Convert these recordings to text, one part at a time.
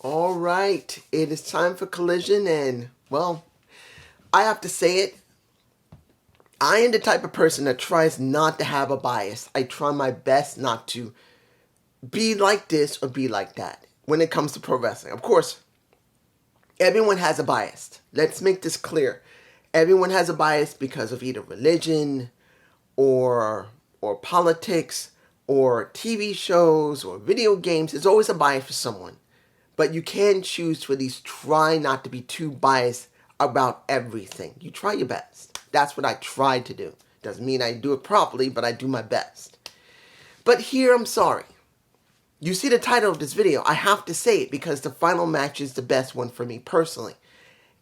All right, it is time for Collision, and well, I have to say it. I am the type of person that tries not to have a bias. I try my best not to be like this or be like that when it comes to pro wrestling. Of course, everyone has a bias. Let's make this clear. Everyone has a bias because of either religion or politics or TV shows or video games. There's always a bias for someone. But you can choose to at least try not to be too biased about everything. You try your best. That's what I try to do. Doesn't mean I do it properly, but I do my best. But here, I'm sorry. You see the title of this video. I have to say it because the final match is the best one for me personally.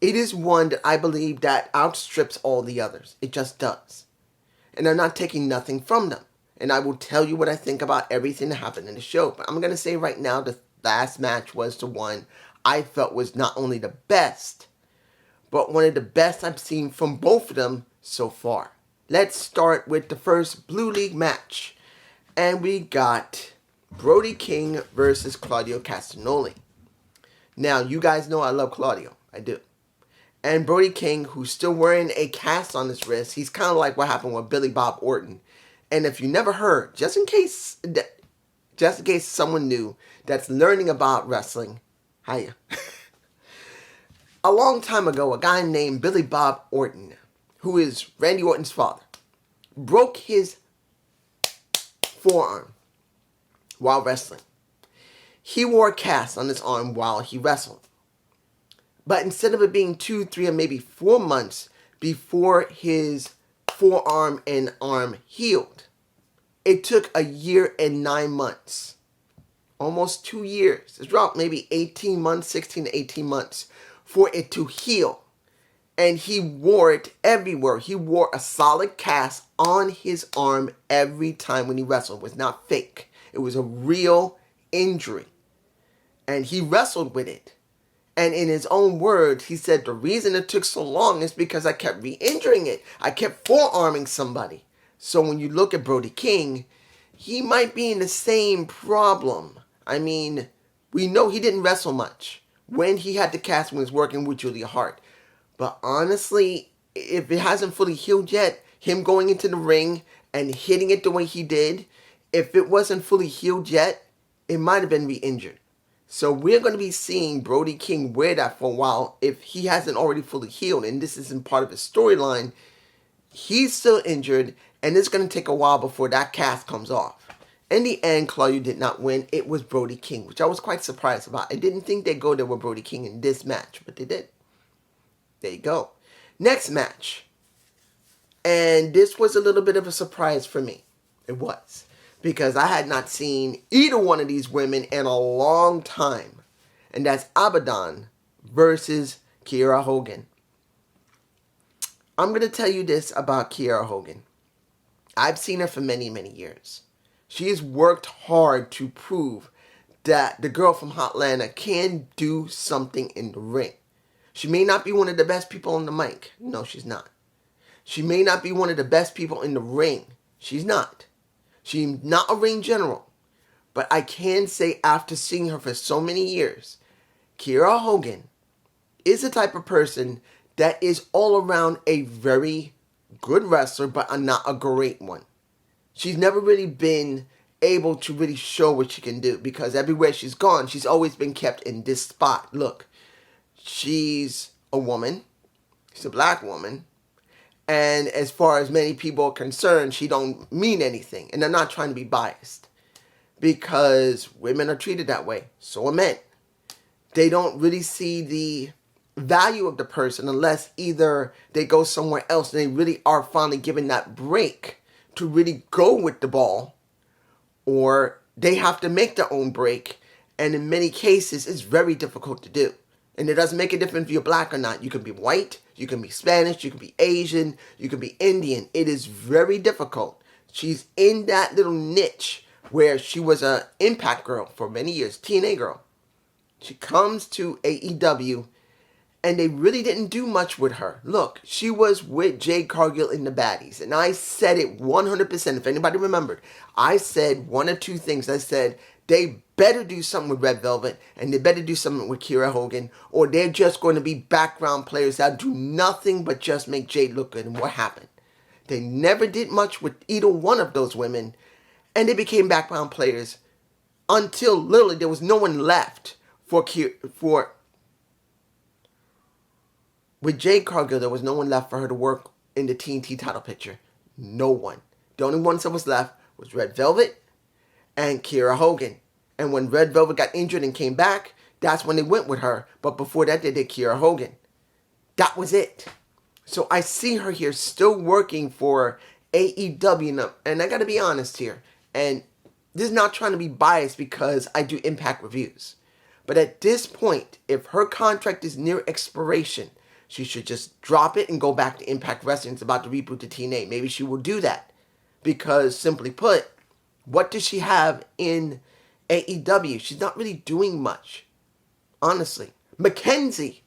It is one that I believe that outstrips all the others. It just does. And I'm not taking nothing from them. And I will tell you what I think about everything that happened in the show. But I'm going to say right now, the last match was the one I felt was not only the best, but one of the best I've seen from both of them so far. Let's start with the first Blue League match. And we got Brody King versus Claudio Castagnoli. Now, you guys know I love Claudio. I do. And Brody King, who's still wearing a cast on his wrist, he's kind of like what happened with Billy Bob Orton. And if you never heard, just in case someone new that's learning about wrestling, hiya. A long time ago, a guy named Billy Bob Orton, who is Randy Orton's father, broke his forearm while wrestling. He wore a cast on his arm while he wrestled. But instead of it being 2, 3, or maybe 4 months before his forearm and arm healed, it took a year and 9 months. Almost 2 years. It's about maybe 18 months, 16 to 18 months for it to heal. And he wore it everywhere. He wore a solid cast on his arm every time when he wrestled. It was not fake. It was a real injury. And he wrestled with it. And in his own words, he said, the reason it took so long is because I kept re-injuring it. I kept forearming somebody. So when you look at Brody King, he might be in the same problem. I mean, we know he didn't wrestle much when he had the cast when he was working with Julia Hart. But honestly, if it hasn't fully healed yet, him going into the ring and hitting it the way he did, if it wasn't fully healed yet, it might have been re-injured. So we're going to be seeing Brody King wear that for a while if he hasn't already fully healed. And this isn't part of his storyline. He's still injured, and it's going to take a while before that cast comes off. In the end, Claudio did not win. It was Brody King, which I was quite surprised about. I didn't think they'd go there with Brody King in this match, but they did. There you go. Next match. And this was a little bit of a surprise for me. It was. Because I had not seen either one of these women in a long time. And that's Abaddon versus Kiera Hogan. I'm going to tell you this about Kiera Hogan. I've seen her for many, many years. She has worked hard to prove that the girl from Hotlanta can do something in the ring. She may not be one of the best people on the mic. No, she's not. She may not be one of the best people in the ring. She's not. She's not a ring general. But I can say after seeing her for so many years, Kiera Hogan is the type of person that is all around a very good wrestler, but not a great one. She's never really been able to really show what she can do because everywhere she's gone, she's always been kept in this spot. Look, she's a woman. She's a black woman. And as far as many people are concerned, she don't mean anything. And I'm not trying to be biased. Because women are treated that way. So are men. They don't really see the value of the person unless either they go somewhere else and they really are finally given that break to really go with the ball. Or they have to make their own break. And in many cases, it's very difficult to do. And it doesn't make a difference if you're black or not. You can be white, you can be Spanish, you can be Asian, you can be Indian. It is very difficult. She's in that little niche where she was an Impact girl for many years, TNA girl. She comes to AEW, and they really didn't do much with her. Look, she was with Jade Cargill in the Baddies, and I said it 100%. If anybody remembered, I said one or two things. I said They better do something with Red Velvet, and they better do something with Kiera Hogan, or they're just going to be background players that do nothing but just make Jade look good. And what happened? They never did much with either one of those women, and they became background players until literally there was no one left for with Jade Cargill. There was no one left for her to work in the TNT title picture. No one. The only ones that was left was Red Velvet and Kiera Hogan. And when Red Velvet got injured and came back, that's when they went with her. But before that, they did Kiera Hogan. That was it. So I see her here still working for AEW. And I got to be honest here. And this is not trying to be biased because I do Impact reviews. But at this point, if her contract is near expiration, she should just drop it and go back to Impact Wrestling. It's about to reboot to TNA. Maybe she will do that. Because, simply put, what does she have in AEW? She's not really doing much. Honestly. Mackenzie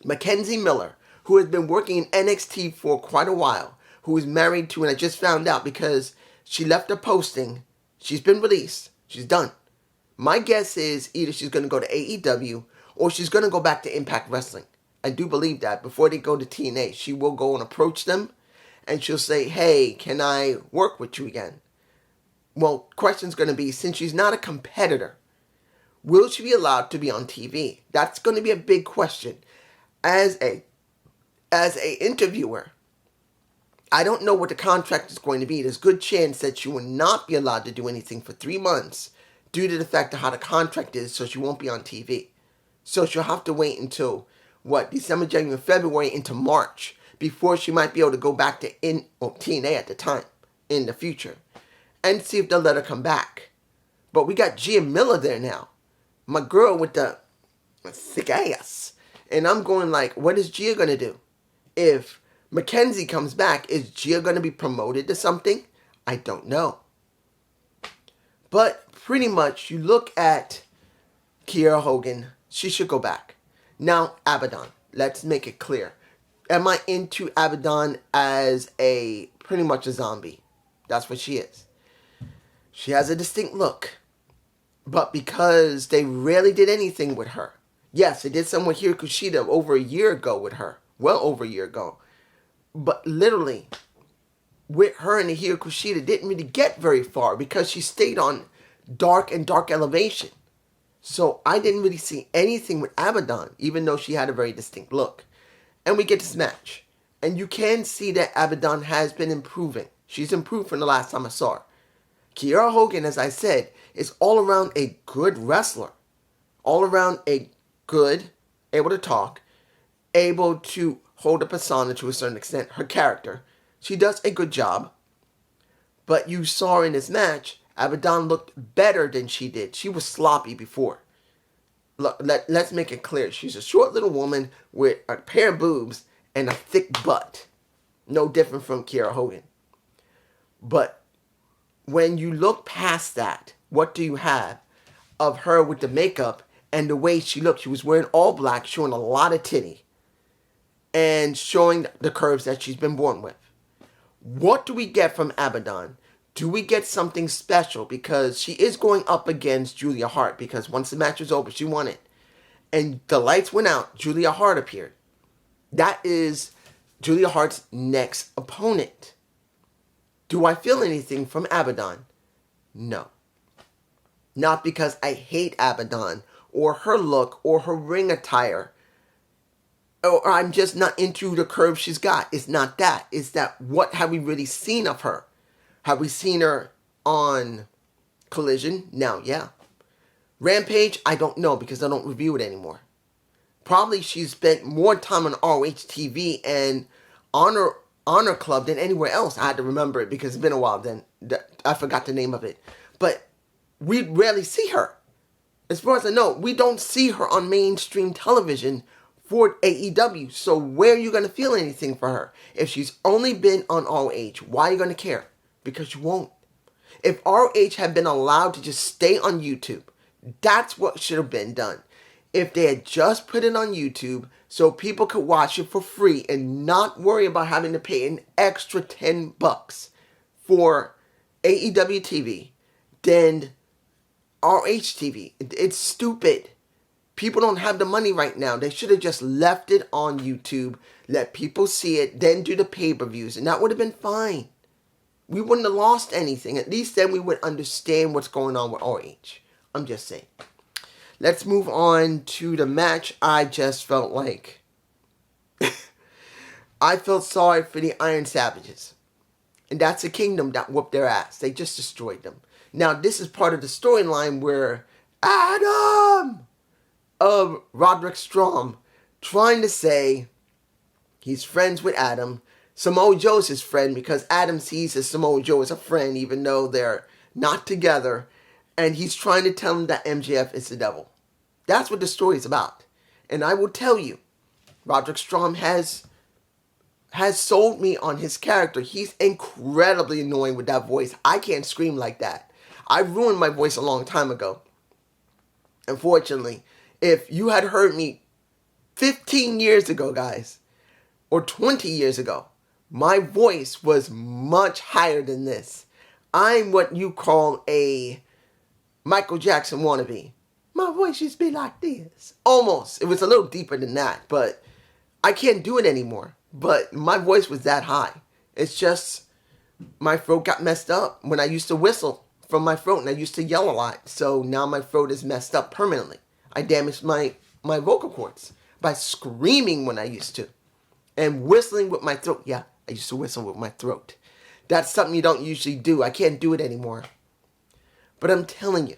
Miller, who has been working in NXT for quite a while, who is married to, and I just found out because she left a posting. She's been released. She's done. My guess is either she's going to go to AEW or she's going to go back to Impact Wrestling. I do believe that. Before they go to TNA, she will go and approach them and she'll say, hey, can I work with you again? Well, question's going to be, since she's not a competitor, will she be allowed to be on TV? That's going to be a big question. As a interviewer, I don't know what the contract is going to be. There's a good chance that she will not be allowed to do anything for 3 months due to the fact of how the contract is, so she won't be on TV. So she'll have to wait until, December, January, February into March before she might be able to go back to TNA at the time, in the future, and see if they'll let her come back. But we got Gia Miller there now. My girl with the thick ass. And I'm going like, what is Gia going to do? If Mackenzie comes back, is Gia going to be promoted to something? I don't know. But pretty much, you look at Kiera Hogan, she should go back. Now, Abaddon. Let's make it clear. Am I into Abaddon as pretty much a zombie? That's what she is. She has a distinct look. But because they rarely did anything with her. Yes, they did some with Hiro Kushida over a year ago with her. Well over a year ago. But literally, with her and the Hiro Kushida didn't really get very far because she stayed on Dark and Dark Elevation. So I didn't really see anything with Abaddon, even though she had a very distinct look. And we get this match. And you can see that Abaddon has been improving. She's improved from the last time I saw her. Kiera Hogan, as I said, is all around a good wrestler. All around a good, able to talk, able to hold a persona to a certain extent, her character. She does a good job. But you saw in this match, Abaddon looked better than she did. She was sloppy before. Look, let's make it clear. She's a short little woman with a pair of boobs and a thick butt. No different from Kiera Hogan. But when you look past that, what do you have of her with the makeup and the way she looked? She was wearing all black, showing a lot of titty, and showing the curves that she's been born with. What do we get from Abaddon? Do we get something special? Because she is going up against Julia Hart, because once the match was over, she won it. And the lights went out, Julia Hart appeared. That is Julia Hart's next opponent. Do I feel anything from Abaddon? No. Not because I hate Abaddon, or her look, or her ring attire, or I'm just not into the curve she's got. It's not that. It's that, what have we really seen of her? Have we seen her on Collision? No, yeah. Rampage? I don't know because I don't review it anymore. Probably she's spent more time on ROH TV and Honor Club than anywhere else. I had to remember it because it's been a while then. I forgot the name of it. But we rarely see her. As far as I know, we don't see her on mainstream television for AEW. So where are you going to feel anything for her? If she's only been on ROH, why are you going to care? Because you won't. If ROH had been allowed to just stay on YouTube, that's what should have been done. If they had just put it on YouTube so people could watch it for free and not worry about having to pay an extra $10 for AEW TV, then RH TV. It's stupid. People don't have the money right now. They should have just left it on YouTube, let people see it, then do the pay-per-views, and that would have been fine. We wouldn't have lost anything. At least then we would understand what's going on with RH. I'm just saying. Let's move on to the match. I just felt like... I felt sorry for the Iron Savages. And that's a kingdom that whooped their ass. They just destroyed them. Now, this is part of the storyline where Adam of Roderick Strong trying to say he's friends with Adam. Samoa Joe's his friend because Adam sees as Samoa Joe as a friend even though they're not together. And he's trying to tell him that MJF is the devil. That's what the story is about. And I will tell you, Roderick Strong has sold me on his character. He's incredibly annoying with that voice. I can't scream like that. I ruined my voice a long time ago. Unfortunately, if you had heard me 15 years ago, guys, or 20 years ago, my voice was much higher than this. I'm what you call a Michael Jackson wannabe. My voice used to be like this. Almost. It was a little deeper than that, but I can't do it anymore. But my voice was that high. It's just my throat got messed up when I used to whistle from my throat and I used to yell a lot. So now my throat is messed up permanently. I damaged my vocal cords by screaming when I used to. And whistling with my throat. Yeah, I used to whistle with my throat. That's something you don't usually do. I can't do it anymore. But I'm telling you,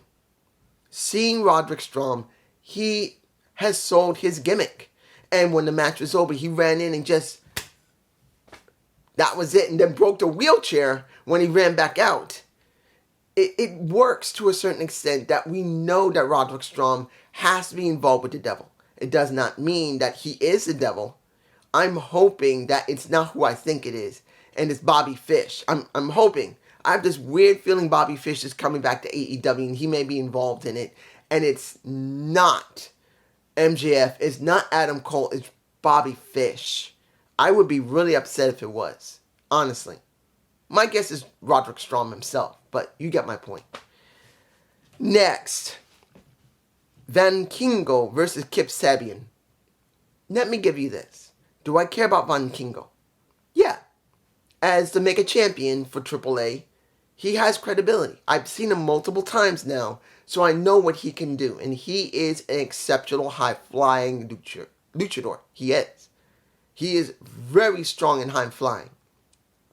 seeing Roderick Strong, he has sold his gimmick. And when the match was over, he ran in and just... that was it. And then broke the wheelchair when he ran back out. It works to a certain extent that we know that Roderick Strong has to be involved with the devil. It does not mean that he is the devil. I'm hoping that it's not who I think it is. And it's Bobby Fish. I'm hoping. I have this weird feeling Bobby Fish is coming back to AEW and he may be involved in it. And it's not MJF. It's not Adam Cole. It's Bobby Fish. I would be really upset if it was. Honestly. My guess is Roderick Strong himself. But you get my point. Next. Van Kingo versus Kip Sabian. Let me give you this. Do I care about Van Kingo? Yeah. As the Mega Champion for AAA, he has credibility. I've seen him multiple times now, so I know what he can do. And he is an exceptional high-flying luchador. He is. He is very strong in high-flying.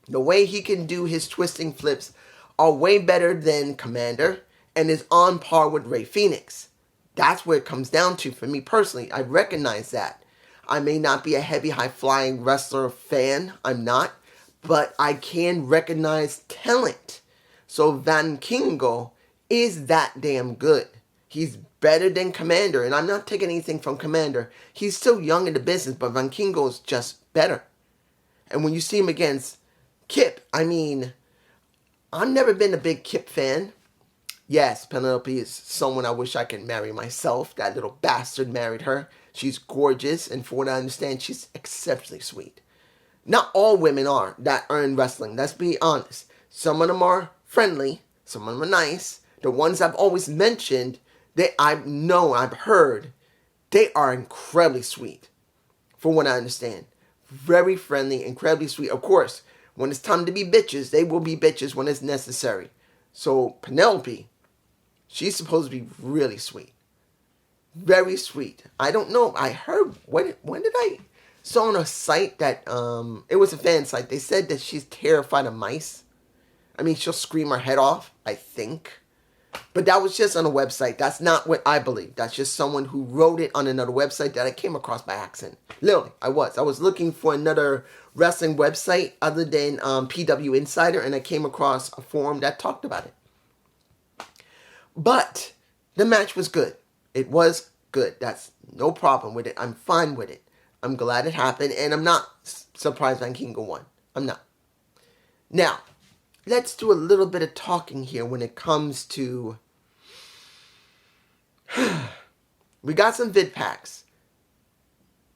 The way he can do his twisting flips are way better than Commander and is on par with Rey Fenix. That's where it comes down to for me personally. I recognize that. I may not be a heavy high-flying wrestler fan. I'm not. But I can recognize talent. So Van Kingo is that damn good. He's better than Commander. And I'm not taking anything from Commander. He's still young in the business, but Van Kingo is just better. And when you see him against Kip, I mean, I've never been a big Kip fan. Yes, Penelope is someone I wish I could marry myself. That little bastard married her. She's gorgeous, and for what I understand, she's exceptionally sweet. Not all women are that are in wrestling. Let's be honest. Some of them are friendly. Some of them are nice. The ones I've always mentioned, I've heard, they are incredibly sweet. For what I understand. Very friendly, incredibly sweet. Of course, when it's time to be bitches, they will be bitches when it's necessary. So Penelope, she's supposed to be really sweet. Very sweet. I don't know. I heard, when did I saw on a site that, it was a fan site. They said that she's terrified of mice. I mean, she'll scream her head off, I think. But that was just on a website. That's not what I believe. That's just someone who wrote it on another website that I came across by accident. Literally, I was looking for another wrestling website other than PW Insider, and I came across a forum that talked about it. But the match was good. It was good. That's no problem with it. I'm fine with it. I'm glad it happened, and I'm not surprised Van Kingo won. I'm not. Now, let's do a little bit of talking here when it comes to... we got some vid packs.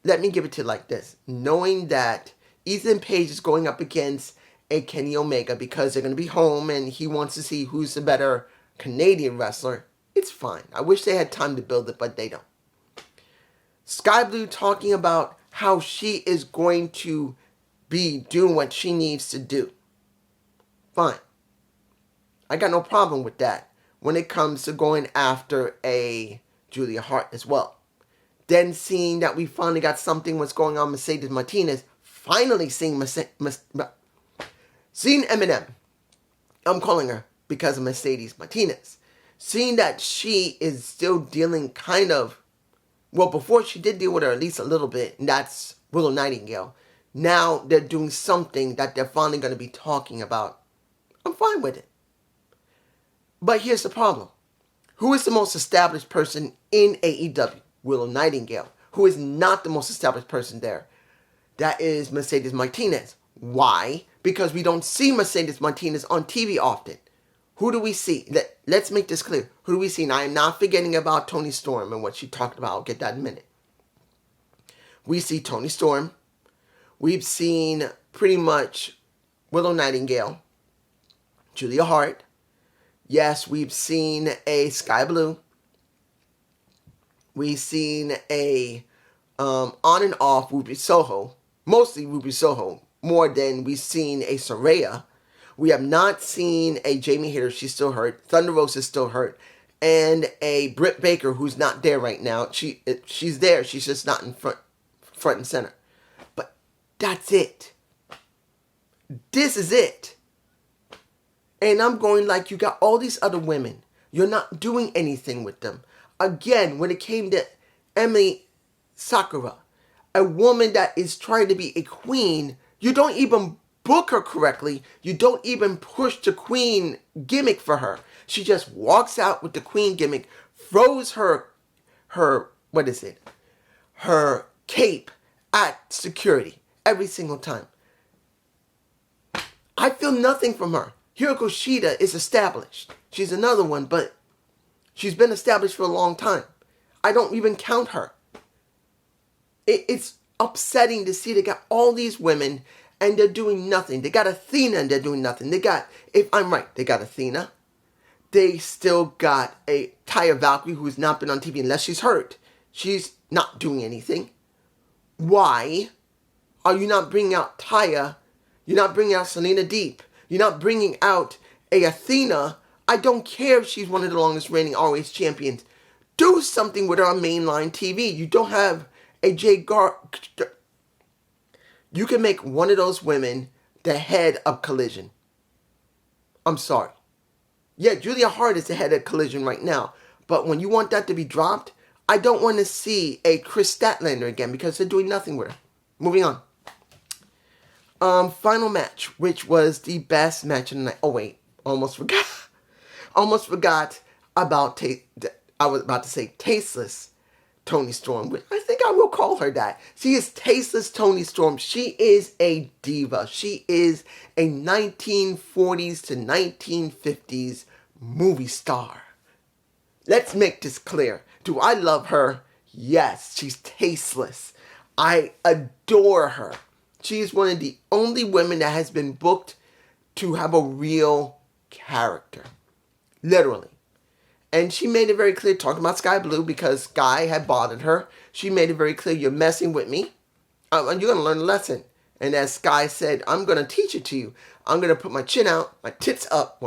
Let me give it to you like this. Knowing that Ethan Page is going up against a Kenny Omega because they're going to be home and he wants to see who's the better Canadian wrestler. It's fine. I wish they had time to build it, but they don't. Sky Blue talking about how she is going to be doing what she needs to do. Fine. I got no problem with that when it comes to going after a Julia Hart as well. Then seeing that we finally got something what's going on Mercedes Martinez, finally seeing seeing Eminem. I'm calling her because of Mercedes Martinez. Seeing that she is still dealing kind of, well, before she did deal with her at least a little bit, and that's Willow Nightingale. Now they're doing something that they're finally going to be talking about. I'm fine with it. But here's the problem. Who is the most established person in AEW? Willow Nightingale. Who is not the most established person there? That is Mercedes Martinez. Why? Because we don't see Mercedes Martinez on TV often. Who do we see? Let's make this clear. Who do we see? And I am not forgetting about Toni Storm and what she talked about. I'll get that in a minute. We see Toni Storm. We've seen pretty much Willow Nightingale, Julia Hart. Yes, we've seen a Sky Blue. We've seen a on and off Ruby Soho. Mostly Ruby Soho. More than we've seen a Saraya. We have not seen a Jamie Hayter. She's still hurt. Thunder Rosa is still hurt. And a Britt Baker who's not there right now. She's there. She's just not in front and center. But that's it. This is it. And I'm going like, you got all these other women. You're not doing anything with them. Again, when it came to Emily Sakura, a woman that is trying to be a queen, you don't even book her correctly. You don't even push the queen gimmick for her. She just walks out with the queen gimmick, throws her cape at security every single time. I feel nothing from her. Hiroko Shida is established. She's another one, but she's been established for a long time. I don't even count her. It's upsetting to see they got all these women and they're doing nothing. They got Athena and they're doing nothing. They got, if I'm right, they got Athena. They still got a Taya Valkyrie who's not been on TV unless she's hurt. She's not doing anything. Why are you not bringing out Taya? You're not bringing out Selena Deep. You're not bringing out a Athena. I don't care if she's one of the longest reigning ROH champions. Do something with her on mainline TV. You don't have a you can make one of those women the head of Collision. I'm sorry. Yeah, Julia Hart is the head of Collision right now. But when you want that to be dropped, I don't want to see a Chris Statlander again because they're doing nothing with her. Moving on. Final match, which was the best match of the night. Oh wait, almost forgot about I was about to say tasteless Toni Storm, which I think I will call her that. She is tasteless Toni Storm. She is a diva. She is a 1940s to 1950s movie star. Let's make this clear. Do I love her? Yes, she's tasteless. I adore her. She's one of the only women that has been booked to have a real character. Literally. And she made it very clear, talking about Sky Blue, because Sky had bothered her. She made it very clear, you're messing with me. And you're going to learn a lesson. And as Sky said, I'm going to teach it to you. I'm going to put my chin out, my tits up,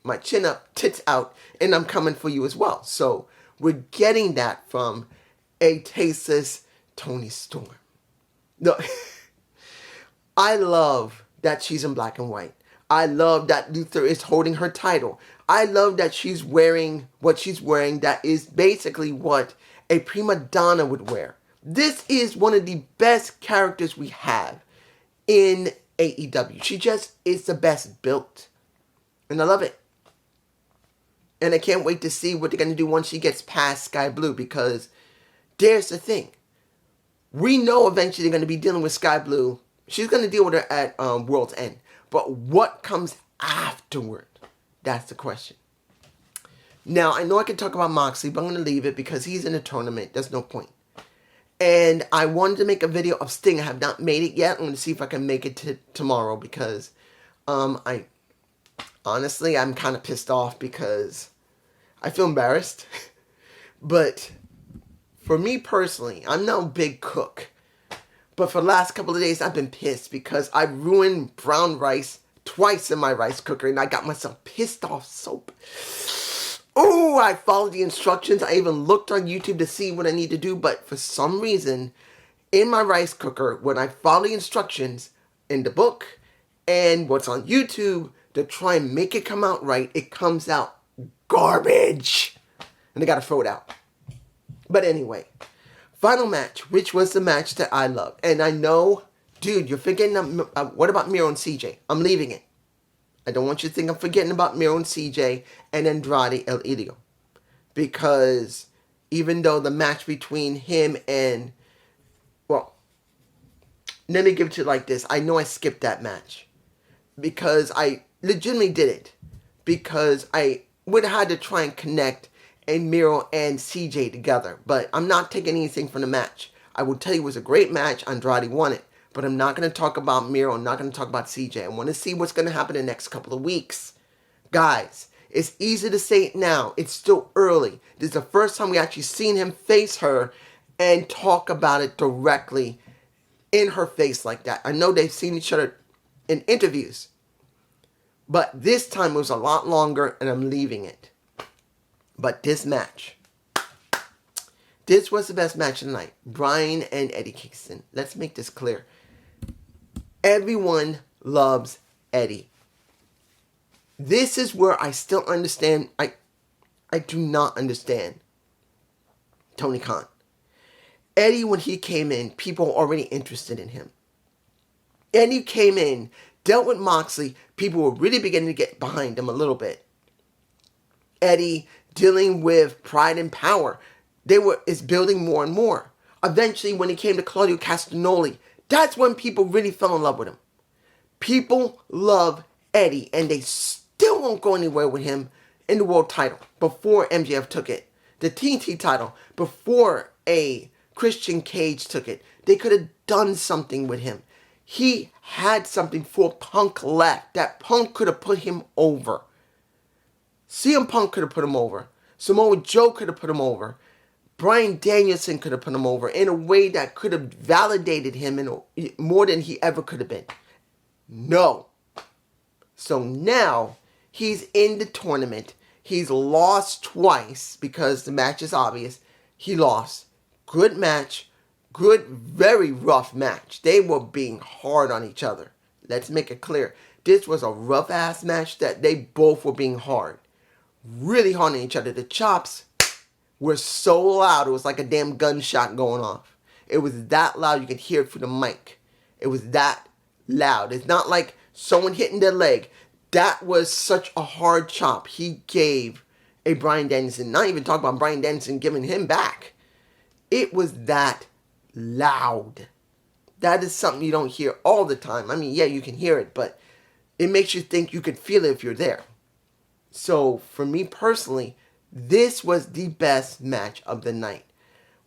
my chin up, tits out, and I'm coming for you as well. So we're getting that from a tasteless Toni Storm. No, I love that she's in black and white. I love that Luther is holding her title. I love that she's wearing what she's wearing. That is basically what a prima donna would wear. This is one of the best characters we have in AEW. She just is the best built. And I love it. And I can't wait to see what they're going to do once she gets past Sky Blue, because there's the thing. We know eventually they're going to be dealing with Sky Blue. She's going to deal with her at World's End. But what comes afterward? That's the question. Now, I know I can talk about Moxley, but I'm going to leave it because he's in a tournament. There's no point. And I wanted to make a video of Sting. I have not made it yet. I'm going to see if I can make it tomorrow because honestly, I'm kind of pissed off because I feel embarrassed. But for me personally, I'm no big cook. But for the last couple of days, I've been pissed because I ruined brown rice twice in my rice cooker, and I got myself pissed off so. Oh, I followed the instructions. I even looked on YouTube to see what I need to do, but for some reason, in my rice cooker, when I follow the instructions in the book and what's on YouTube to try and make it come out right, it comes out garbage. And I gotta throw it out. But anyway, final match, which was the match that I love. And I know, dude, you're forgetting, what about Miro and CJ? I'm leaving it. I don't want you to think I'm forgetting about Miro and CJ and Andrade El Idolo. Because even though the match between him and, well, let me give it to you like this. I know I skipped that match. Because I legitimately did it. Because I would have had to try and connect and Miro and CJ together. But I'm not taking anything from the match. I will tell you it was a great match. Andrade won it. But I'm not going to talk about Miro. I'm not going to talk about CJ. I want to see what's going to happen in the next couple of weeks. Guys, it's easy to say it now. It's still early. This is the first time we actually seen him face her and talk about it directly in her face like that. I know they've seen each other in interviews. But this time it was a lot longer and I'm leaving it. But this match. This was the best match of the night. Bryan and Eddie Kingston. Let's make this clear. Everyone loves Eddie. This is where I still understand. I do not understand Tony Khan. Eddie, when he came in, people were already interested in him. Eddie came in, dealt with Moxley. People were really beginning to get behind him a little bit. Eddie dealing with Pride and Power. Is building more and more. Eventually, when he came to Claudio Castagnoli, that's when people really fell in love with him. People love Eddie, and they still won't go anywhere with him in the world title before MJF took it. The TNT title before a Christian Cage took it. They could have done something with him. He had something for Punk left. That Punk could have put him over. CM Punk could have put him over. Samoa Joe could have put him over. Bryan Danielson could have put him over in a way that could have validated him more than he ever could have been. No. So now he's in the tournament. He's lost twice because the match is obvious. He lost. Good match. Good, very rough match. They were being hard on each other. Let's make it clear. This was a rough-ass match that they both were being hard. Really hard on each other. The chops were so loud, it was like a damn gunshot going off. It was that loud, you could hear it through the mic. It was that loud. It's not like someone hitting their leg. That was such a hard chop he gave a Bryan Danielson. Not even talking about Bryan Danielson giving him back. It was that loud. That is something you don't hear all the time. I mean, yeah, you can hear it, but it makes you think you could feel it if you're there. So, for me personally, this was the best match of the night.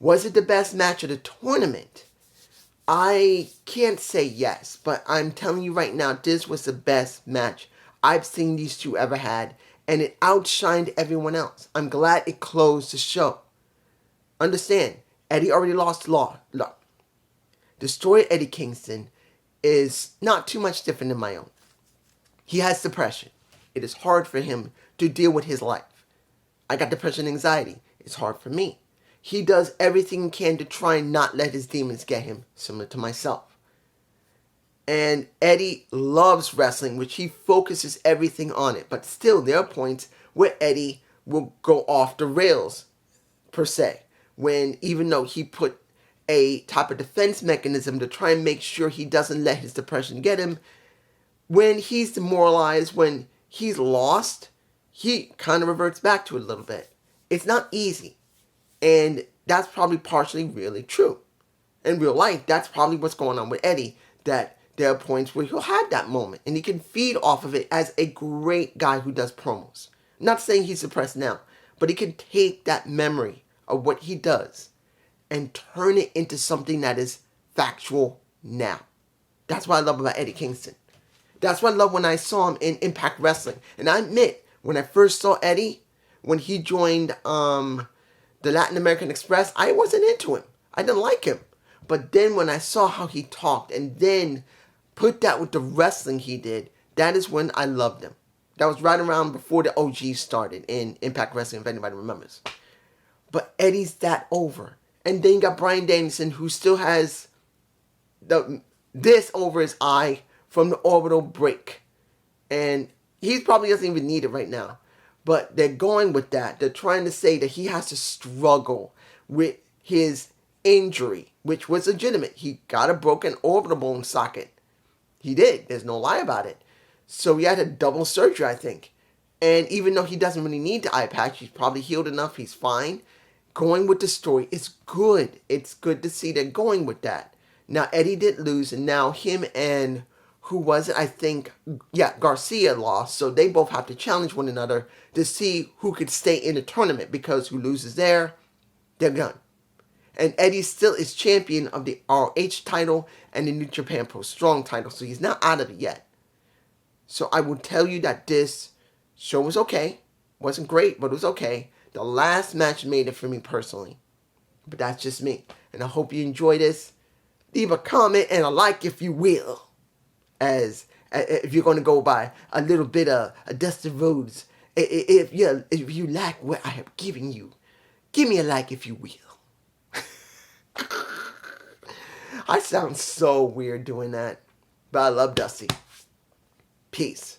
Was it the best match of the tournament? I can't say yes, but I'm telling you right now, this was the best match I've seen these two ever had, and it outshined everyone else. I'm glad it closed the show. Understand, Eddie already lost law. Look, the story of Eddie Kingston is not too much different than my own. He has depression. It is hard for him to deal with his life. I got depression and anxiety. It's hard for me. He does everything he can to try and not let his demons get him, similar to myself. And Eddie loves wrestling, which he focuses everything on it. But still, there are points where Eddie will go off the rails, per se. When, even though he put a type of defense mechanism to try and make sure he doesn't let his depression get him, when he's demoralized, when he's lost, he kind of reverts back to it a little bit. It's not easy. And that's probably partially really true. In real life, that's probably what's going on with Eddie. That there are points where he'll have that moment. And he can feed off of it as a great guy who does promos. I'm not saying he's depressed now. But he can take that memory of what he does and turn it into something that is factual now. That's what I love about Eddie Kingston. That's what I love when I saw him in Impact Wrestling. And I admit, when I first saw Eddie, when he joined the Latin American Express, I wasn't into him. I didn't like him. But then when I saw how he talked and then put that with the wrestling he did, that is when I loved him. That was right around before the OG started in Impact Wrestling, if anybody remembers. But Eddie's that over. And then you got Bryan Danielson, who still has this over his eye from the orbital break. And he probably doesn't even need it right now. But they're going with that. They're trying to say that he has to struggle with his injury, which was legitimate. He got a broken orbital bone socket. He did. There's no lie about it. So he had a double surgery, I think. And even though he doesn't really need the eye patch, he's probably healed enough. He's fine. Going with the story is good. It's good to see they're going with that. Now, Eddie did lose, and now him and, who was it? I think, Garcia lost. So they both have to challenge one another to see who could stay in the tournament, because who loses there, they're gone. And Eddie still is champion of the ROH title and the New Japan Pro Strong title, so he's not out of it yet. So I will tell you that this show was okay. Wasn't great, but it was okay. The last match made it for me personally. But that's just me. And I hope you enjoy this. Leave a comment and a like if you will. As if you're going to go by a little bit of a Dusty Rhodes. If you like what I have given you, give me a like if you will. I sound so weird doing that. But I love Dusty. Peace.